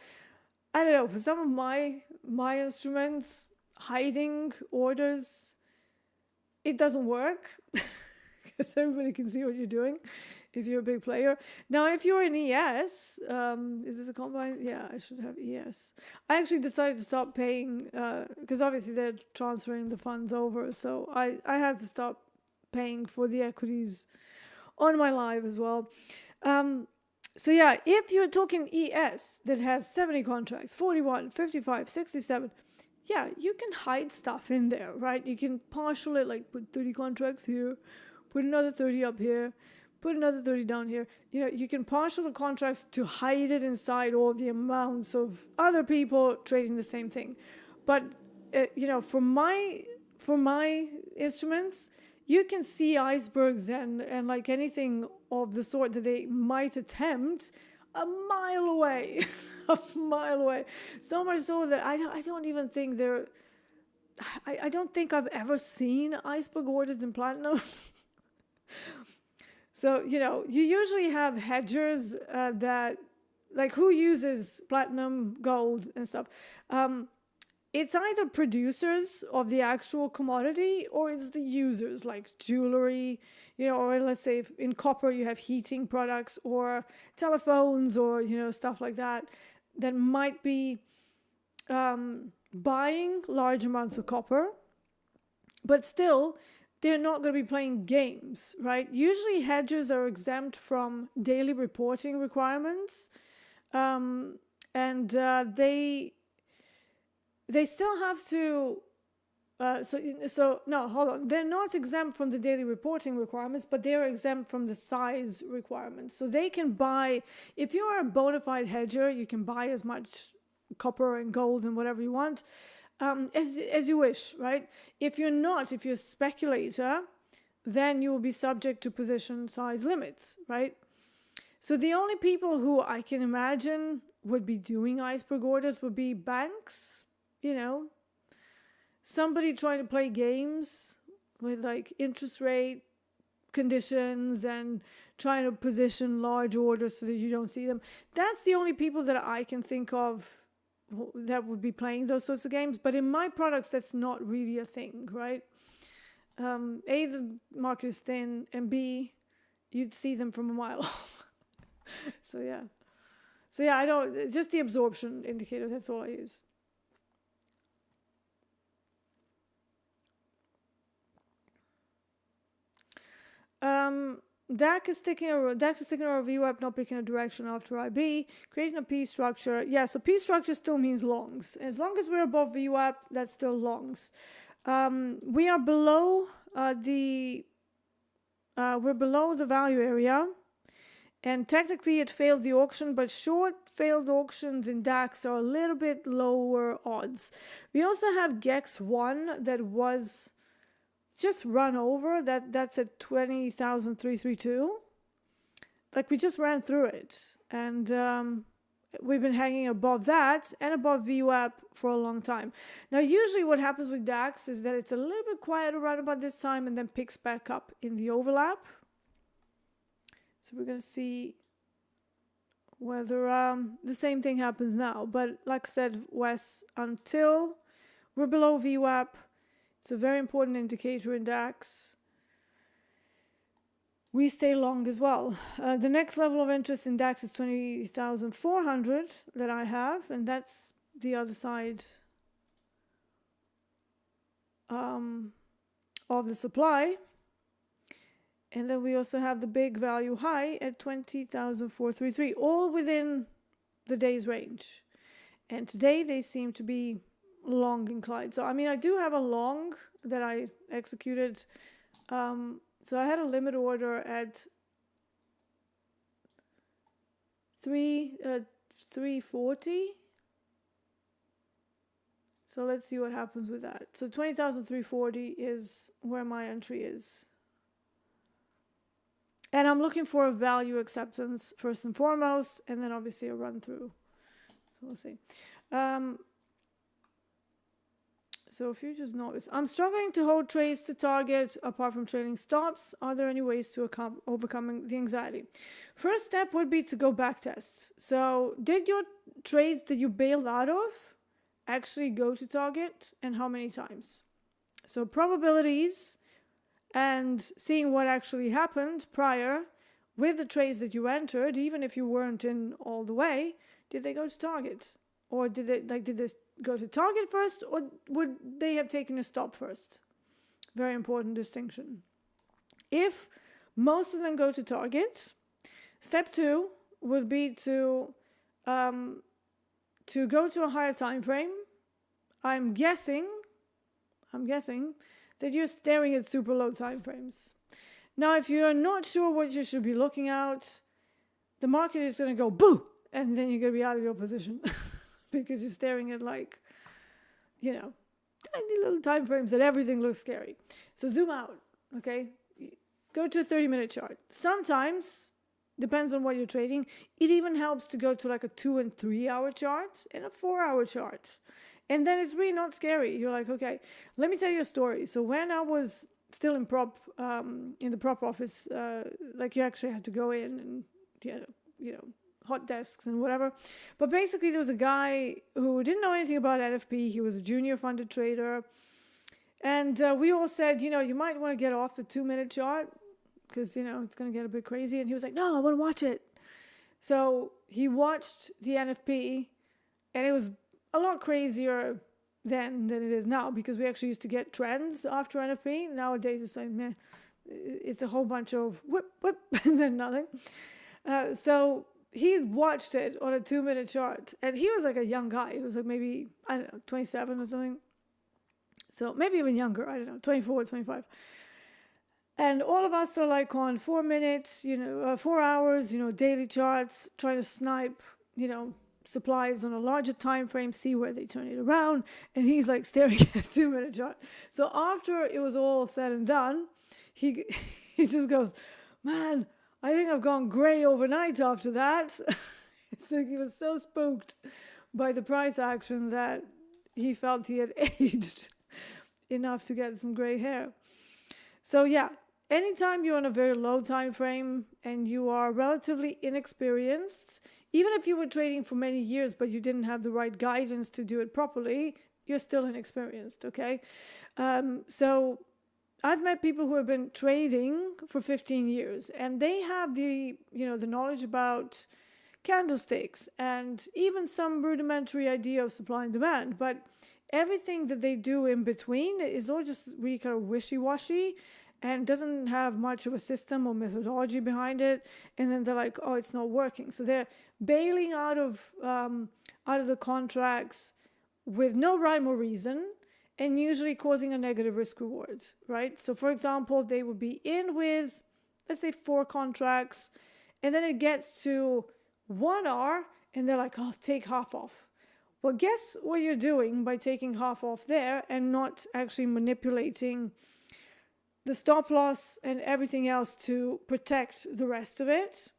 I don't know, for some of my instruments, hiding orders, it doesn't work because everybody can see what you're doing if you're a big player. Now, if you're in ES, is this a combine? Yeah, I should have ES. I actually decided to stop paying because obviously they're transferring the funds over. So I have to stop paying for the equities on my live as well. So yeah, if you're talking ES that has 70 contracts, 41, 55, 67, yeah, you can hide stuff in there, right? You can partial it, like put 30 contracts here, put another 30 up here, put another 30 down here. You know, you can partial the contracts to hide it inside all the amounts of other people trading the same thing. But, you know, for my instruments, you can see icebergs and like anything of the sort that they might attempt a mile away, a mile away. So much so that I don't even think they're, I don't think I've ever seen iceberg orders in platinum. So, you know, you usually have hedgers that, like, who uses platinum, gold, and stuff. It's either producers of the actual commodity or it's the users, like jewelry, you know, or let's say in copper you have heating products or telephones or, you know, stuff like that that might be buying large amounts of copper, but still they're not going to be playing games, right? Usually hedgers are exempt from daily reporting requirements, and they still have to, no, hold on. They're not exempt from the daily reporting requirements, but they're exempt from the size requirements. So they can buy, if you're a bona fide hedger, you can buy as much copper and gold and whatever you want as you wish, right? If you're not, if you're a speculator, then you will be subject to position size limits, right? So the only people who I can imagine would be doing iceberg orders would be banks, somebody trying to play games with like interest rate conditions and trying to position large orders so that you don't see them. That's the only people that I can think of that would be playing those sorts of games. But in my products, that's not really a thing, right? A, the market is thin, and B, you'd see them from a mile off. So yeah, I don't, just the absorption indicator, that's all I use. DAX is sticking or VWAP not picking a direction after IB, creating a P structure. Yeah, so P structure still means longs. As long as we're above VWAP, that's still longs. We are below we're below the value area, and technically it failed the auction, but short failed auctions in DAX are a little bit lower odds. We also have GEX1 that was just run over. That's at 20,332. Like, we just ran through it, and we've been hanging above that and above VWAP for a long time. Now, usually what happens with DAX is that it's a little bit quieter right about this time and then picks back up in the overlap. So we're going to see whether the same thing happens now. But like I said, Wes, until we're below VWAP, it's a very important indicator in DAX, we stay long as well. The next level of interest in DAX is 20,400 that I have, and that's the other side of the supply. And then we also have the big value high at 20,433, all within the day's range. And today they seem to be long inclined. So, I mean, I do have a long that I executed. So I had a limit order at 340. So let's see what happens with that. So 20,340 is where my entry is. And I'm looking for a value acceptance first and foremost, and then obviously a run through. So we'll see. So futures notice. I'm struggling to hold trades to target apart from trailing stops. Are there any ways to overcoming the anxiety? First step would be to go back test. So did your trades that you bailed out of actually go to target, and how many times? So probabilities and seeing what actually happened prior with the trades that you entered, even if you weren't in all the way, did they go to target? Or did they go to target first, or would they have taken a stop first? Very important distinction. If most of them go to target, step 2 would be to go to a higher time frame. I'm guessing that you're staring at super low time frames. Now, if you're not sure what you should be looking at, the market is going to go boo, and then you're going to be out of your position because you're staring at, like, tiny little time frames and everything looks scary. So zoom out, okay? Go to a 30-minute chart. Sometimes, depends on what you're trading, it even helps to go to like a 2 and 3 hour chart and a 4-hour chart. And then it's really not scary. You're like, okay, let me tell you a story. So when I was still in the prop office, like, you actually had to go in and, hot desks and whatever. But basically there was a guy who didn't know anything about NFP. He was a junior funded trader. And we all said, you might want to get off the 2-minute chart because, it's going to get a bit crazy. And he was like, no, I want to watch it. So he watched the NFP, and it was a lot crazier then than it is now, because we actually used to get trends after NFP. Nowadays it's like, meh, it's a whole bunch of whip, and then nothing. So he watched it on a 2-minute chart, and he was like a young guy. He was like maybe, 27 or something. So maybe even younger, 24, 25. And all of us are like on 4 minutes, 4 hours, daily charts, trying to snipe, supplies on a larger time frame, see where they turn it around, and he's like staring at a 2-minute chart. So after it was all said and done, he just goes, man, I think I've gone gray overnight after that. So he was so spooked by the price action that he felt he had aged enough to get some gray hair. So yeah, anytime you're on a very low time frame and you are relatively inexperienced, even if you were trading for many years but you didn't have the right guidance to do it properly, you're still inexperienced, okay? So I've met people who have been trading for 15 years and they have the knowledge about candlesticks and even some rudimentary idea of supply and demand, but everything that they do in between is all just really kind of wishy-washy and doesn't have much of a system or methodology behind it. And then they're like, oh, it's not working. So they're bailing out of the contracts with no rhyme or reason and usually causing a negative risk reward, right? So for example, they would be in with, let's say 4 contracts, and then it gets to 1R and they're like, I'll take half off. Well, guess what you're doing by taking half off there and not actually manipulating the stop loss and everything else to protect the rest of it?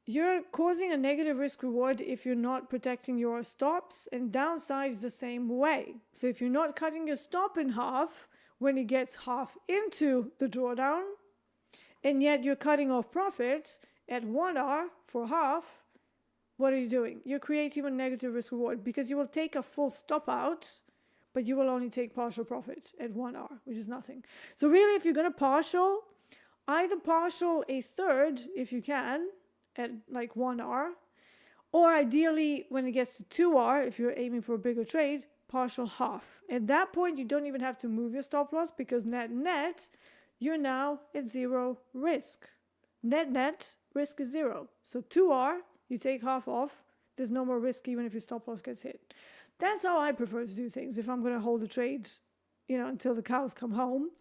You're causing a negative risk reward if you're not protecting your stops, and downside is the same way. So if you're not cutting your stop in half when it gets half into the drawdown, and yet you're cutting off profit at 1R for half, what are you doing? You're creating a negative risk reward because you will take a full stop out, but you will only take partial profit at 1R, which is nothing. So really, if you're going to partial, either partial a third, if you can, at like 1R, or ideally, when it gets to 2R, if you're aiming for a bigger trade, partial half. At that point, you don't even have to move your stop loss because net, you're now at 0 risk. Net risk is 0. So 2R, you take half off, there's no more risk even if your stop loss gets hit. That's how I prefer to do things if I'm going to hold a trade, until the cows come home.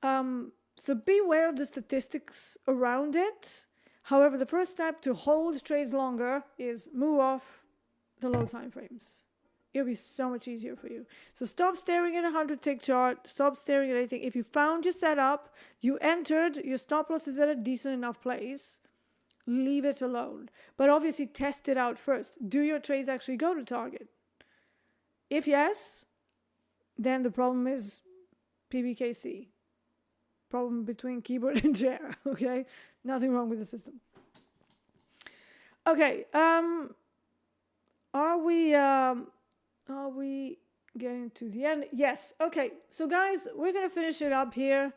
So beware of the statistics around it. However, the first step to hold trades longer is move off the low time frames. It'll be so much easier for you. So stop staring at a 100-tick chart. Stop staring at anything. If you found your setup, you entered, your stop loss is at a decent enough place, leave it alone. But obviously test it out first. Do your trades actually go to target? If yes, then the problem is PBKC. Problem between keyboard and chair, okay? Nothing wrong with the system. Okay, are we getting to the end? Yes, okay. So guys, we're going to finish it up here.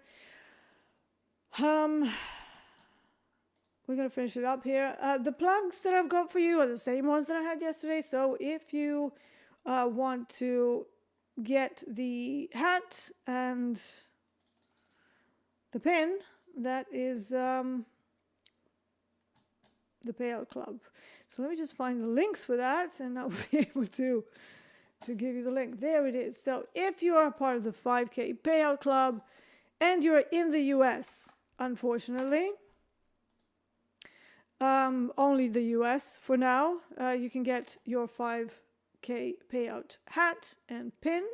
The plugs that I've got for you are the same ones that I had yesterday. So if you want to get the hat and the pin, that is the payout club. So let me just find the links for that and I'll be able to give you the link. There it is. So if you are a part of the 5K payout club and you're in the US, unfortunately, only the US for now, you can get your 5K payout hat and pin.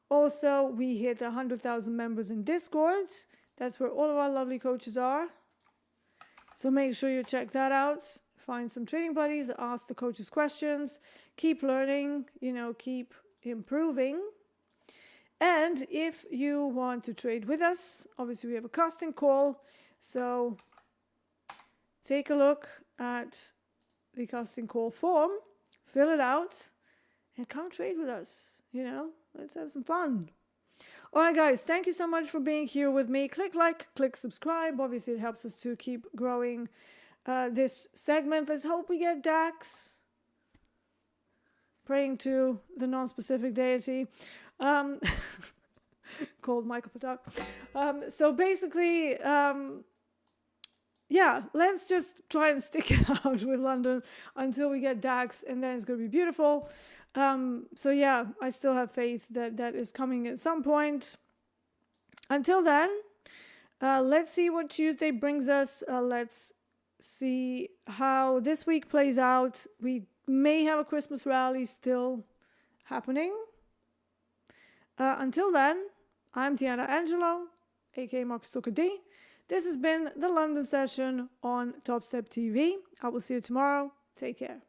Also, we hit 100,000 members in Discord. That's where all of our lovely coaches are. So make sure you check that out. Find some trading buddies, ask the coaches questions, keep learning, keep improving. And if you want to trade with us, obviously we have a casting call. So take a look at the casting call form, fill it out, and come trade with us. Let's have some fun. All right, guys, thank you so much for being here with me. Click like, click subscribe. Obviously, it helps us to keep growing this segment. Let's hope we get DAX. Praying to the non-specific deity called Michael Patak. So basically, yeah, let's just try and stick it out with London until we get DAX, and then it's going to be beautiful. So yeah, I still have faith that that is coming at some point. Until then, let's see what Tuesday brings us. Let's see how this week plays out. We may have a Christmas rally still happening. Until then, I'm Deeyana Angelo, aka Marcus Dee. This has been the London session on TopstepTV. I will see you tomorrow. Take care.